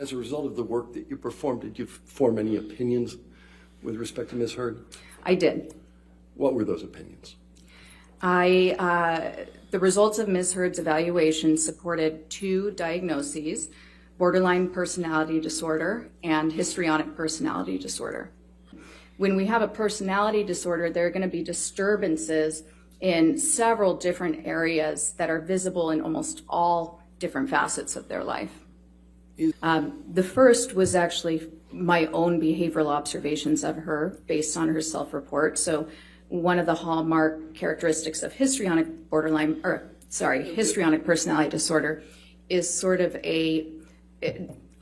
As a result of the work that you performed, did you form any opinions with respect to Ms. Heard? I did. What were those opinions? The results of Ms. Heard's evaluation supported 2 diagnoses: borderline personality disorder and histrionic personality disorder. When we have a personality disorder, there are going to be disturbances in several different areas that are visible in almost all different facets of their life. The first was actually my own behavioral observations of her based on her self-report. So one of the hallmark characteristics of histrionic personality disorder is sort of a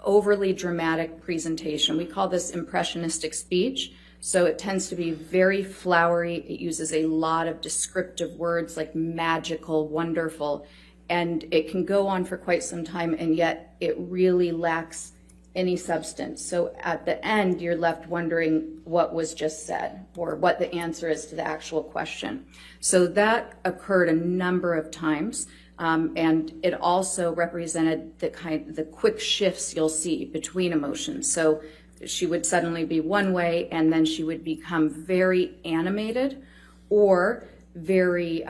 overly dramatic presentation. We call this impressionistic speech. So it tends to be very flowery. It uses a lot of descriptive words like magical, wonderful, and it can go on for quite some time, and yet it really lacks any substance. So at the end, you're left wondering what was just said or what the answer is to the actual question. So that occurred a number of times, and it also represented the quick shifts you'll see between emotions. So she would suddenly be one way, and then she would become very animated or very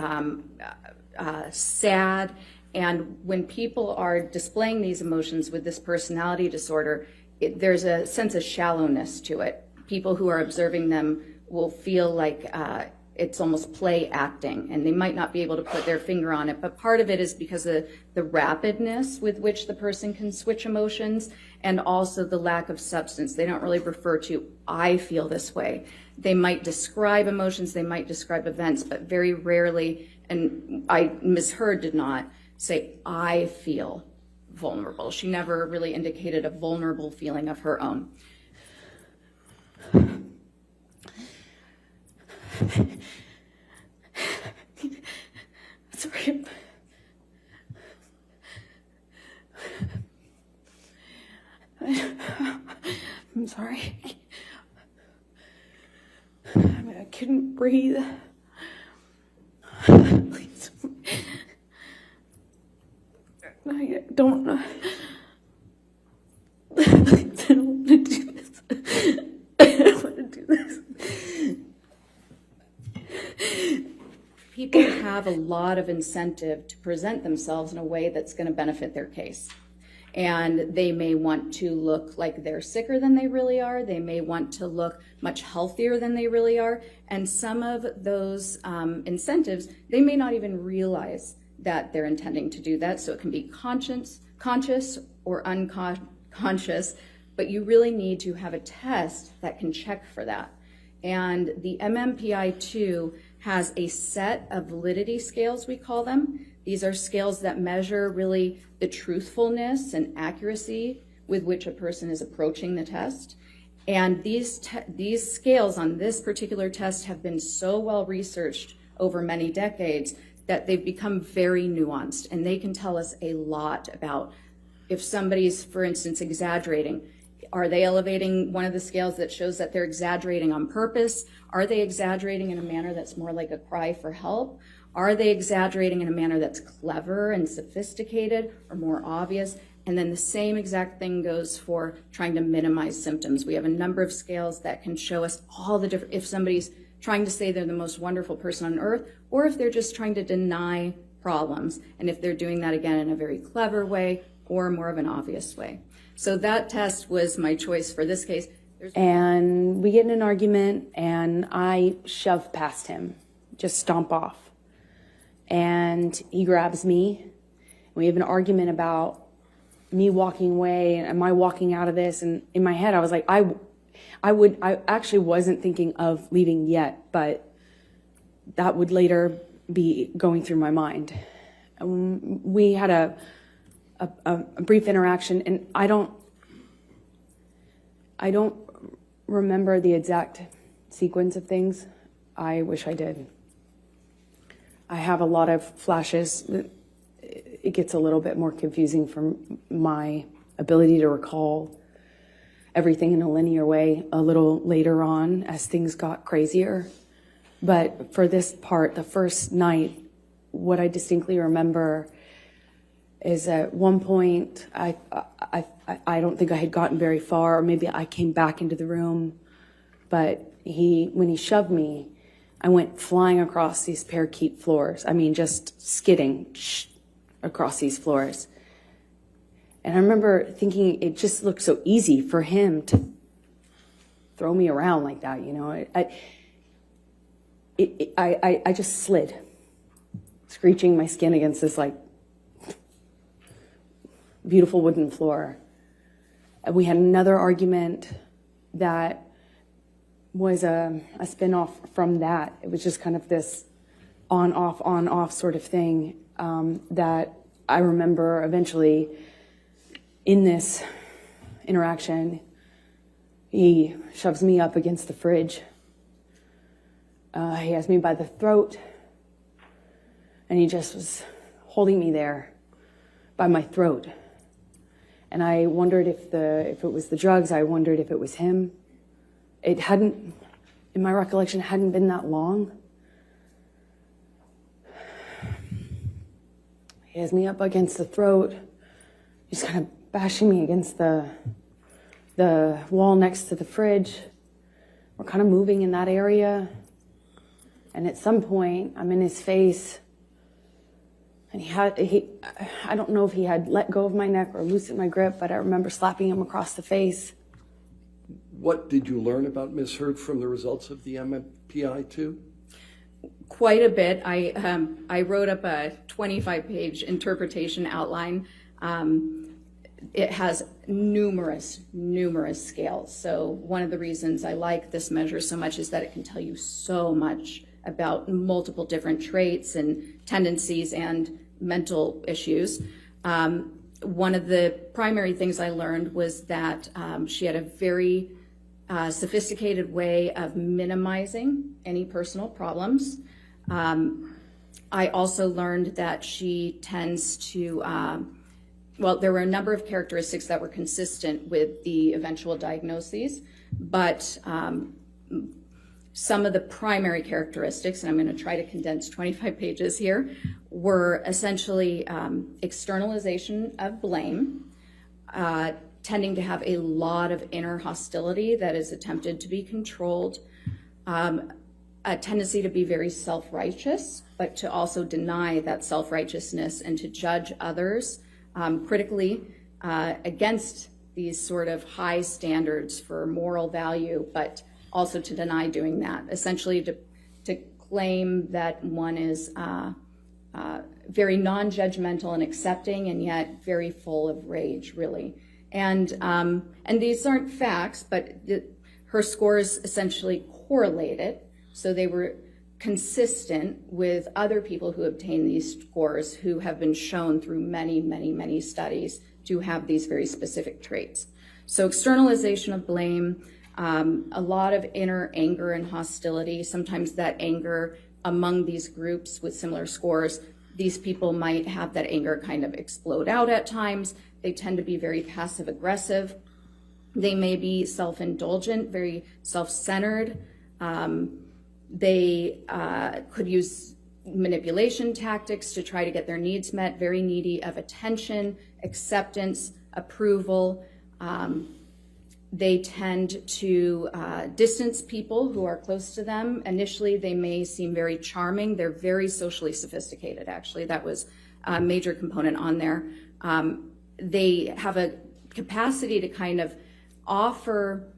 sad. And when people are displaying these emotions with this personality disorder, there's a sense of shallowness to it. People who are observing them will feel like it's almost play acting, and they might not be able to put their finger on it. But part of it is because of the rapidness with which the person can switch emotions, and also the lack of substance. They don't really refer to, I feel this way. They might describe emotions, they might describe events, but very rarely, and Ms. Heard did not say, I feel vulnerable. She never really indicated a vulnerable feeling of her own. Sorry. I'm sorry. I couldn't breathe. Please. I don't know. I don't want to do this. I don't want to do this. People have a lot of incentive to present themselves in a way that's going to benefit their case. And they may want to look like they're sicker than they really are. They may want to look much healthier than they really are. And some of those incentives, they may not even realize that they're intending to do that. So it can be conscious or unconscious, but you really need to have a test that can check for that. And the MMPI-2 has a set of validity scales, we call them. These are scales that measure really the truthfulness and accuracy with which a person is approaching the test. And these scales on this particular test have been so well researched over many decades that they've become very nuanced, and they can tell us a lot about if somebody's, for instance, exaggerating. Are they elevating one of the scales that shows that they're exaggerating on purpose? Are they exaggerating in a manner that's more like a cry for help? Are they exaggerating in a manner that's clever and sophisticated or more obvious? And then the same exact thing goes for trying to minimize symptoms. We have a number of scales that can show us all the different, if somebody's trying to say they're the most wonderful person on earth, or if they're just trying to deny problems, and if they're doing that again in a very clever way or more of an obvious way. So that test was my choice for this case. And we get in an argument, and I shove past him, just stomp off. And he grabs me. We have an argument about me walking away, and am I walking out of this? And in my head, I was like, I actually wasn't thinking of leaving yet, but that would later be going through my mind. We had a brief interaction, and I don't remember the exact sequence of things. I wish I did. I have a lot of flashes. It gets a little bit more confusing from my ability to recall everything in a linear way a little later on as things got crazier. But for this part, the first night, what I distinctly remember is at one point, I don't think I had gotten very far, or maybe I came back into the room, but when he shoved me, I went flying across these parakeet floors. I mean, just skidding across these floors. And I remember thinking it just looked so easy for him to throw me around like that, you know. I just slid, screeching my skin against this like beautiful wooden floor. And we had another argument that was a spin-off from that. It was just kind of this on-off sort of thing that I remember eventually in this interaction, he shoves me up against the fridge. He has me by the throat, and he just was holding me there by my throat. And I wondered if it was the drugs. I wondered if it was him. It hadn't, in my recollection, hadn't been that long. He has me up against the throat. He's kind of bashing me against the wall next to the fridge. We're kind of moving in that area. And at some point, I'm in his face. And I don't know if he had let go of my neck or loosened my grip, but I remember slapping him across the face. What did you learn about Ms. Hurd from the results of the MMPI-2? Quite a bit. I wrote up a 25-page interpretation outline. It has numerous scales. So one of the reasons I like this measure so much is that it can tell you so much about multiple different traits and tendencies and mental issues. One of the primary things I learned was that she had a very sophisticated way of minimizing any personal problems. I also learned that she tends to, there were a number of characteristics that were consistent with the eventual diagnoses, but some of the primary characteristics, and I'm going to try to condense 25 pages here, were essentially externalization of blame, tending to have a lot of inner hostility that is attempted to be controlled, a tendency to be very self-righteous, but to also deny that self-righteousness and to judge others critically against these sort of high standards for moral value, but also to deny doing that, essentially to claim that one is very non-judgmental and accepting and yet very full of rage, really. And these aren't facts, but her scores essentially correlated, so they were consistent with other people who obtained these scores who have been shown through many studies to have these very specific traits. So externalization of blame, a lot of inner anger and hostility, sometimes that anger among these groups with similar scores, these people might have that anger kind of explode out at times. They tend to be very passive aggressive. They may be self-indulgent, very self-centered. They could use manipulation tactics to try to get their needs met, very needy of attention, acceptance, approval. They tend to distance people who are close to them. Initially, they may seem very charming. They're very socially sophisticated, actually. That was a major component on there. They have a capacity to kind of offer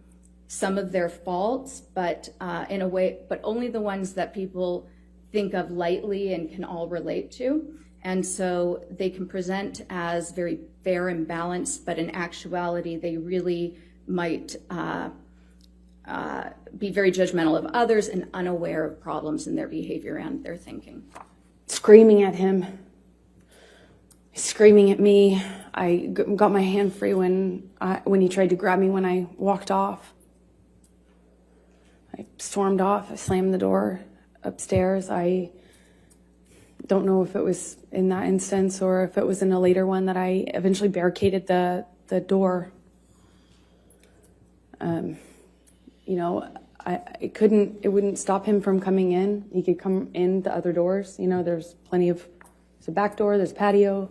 some of their faults, but in a way, but only the ones that people think of lightly and can all relate to. And so they can present as very fair and balanced, but in actuality, they really might be very judgmental of others and unaware of problems in their behavior and their thinking. Screaming at him, screaming at me. I got my hand free when he tried to grab me when I walked off. I stormed off. I slammed the door upstairs. I don't know if it was in that instance or if it was in a later one that I eventually barricaded the door. It wouldn't stop him from coming in. He could come in the other doors. There's a back door, there's a patio.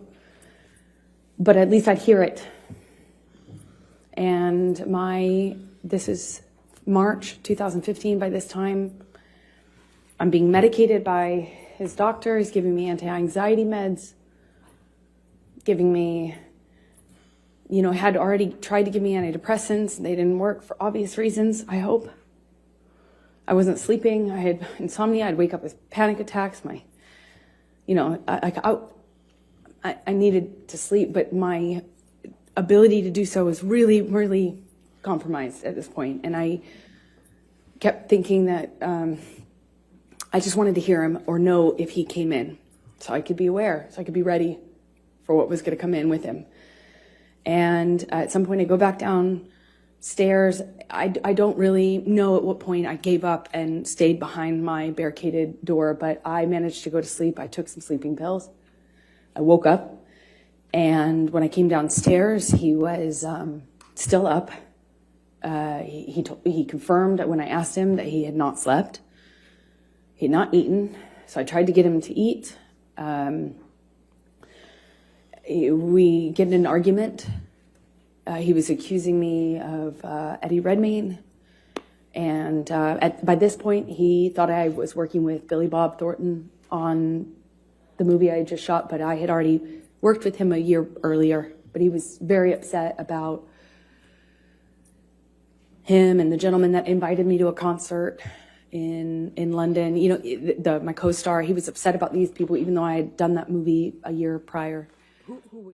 but at least I'd hear it. And this is March 2015 by this time. I'm being medicated by his doctor. He's giving me anti-anxiety meds, giving me, had already tried to give me antidepressants. They didn't work for obvious reasons, I hope. I wasn't sleeping. I had insomnia. I'd wake up with panic attacks. I needed to sleep, but my ability to do so was really, really compromised at this point. And I kept thinking that I just wanted to hear him or know if he came in so I could be aware, so I could be ready for what was going to come in with him. And at some point I go back downstairs. I don't really know at what point I gave up and stayed behind my barricaded door, but I managed to go to sleep. I took some sleeping pills. I woke up, and when I came downstairs, he was still up. He confirmed that when I asked him that he had not slept. He had not eaten, so I tried to get him to eat. We get in an argument. He was accusing me of Eddie Redmayne, and by this point, he thought I was working with Billy Bob Thornton on the movie I had just shot, but I had already worked with him a year earlier. But he was very upset about him and the gentleman that invited me to a concert in London. My co-star, he was upset about these people, even though I had done that movie a year prior.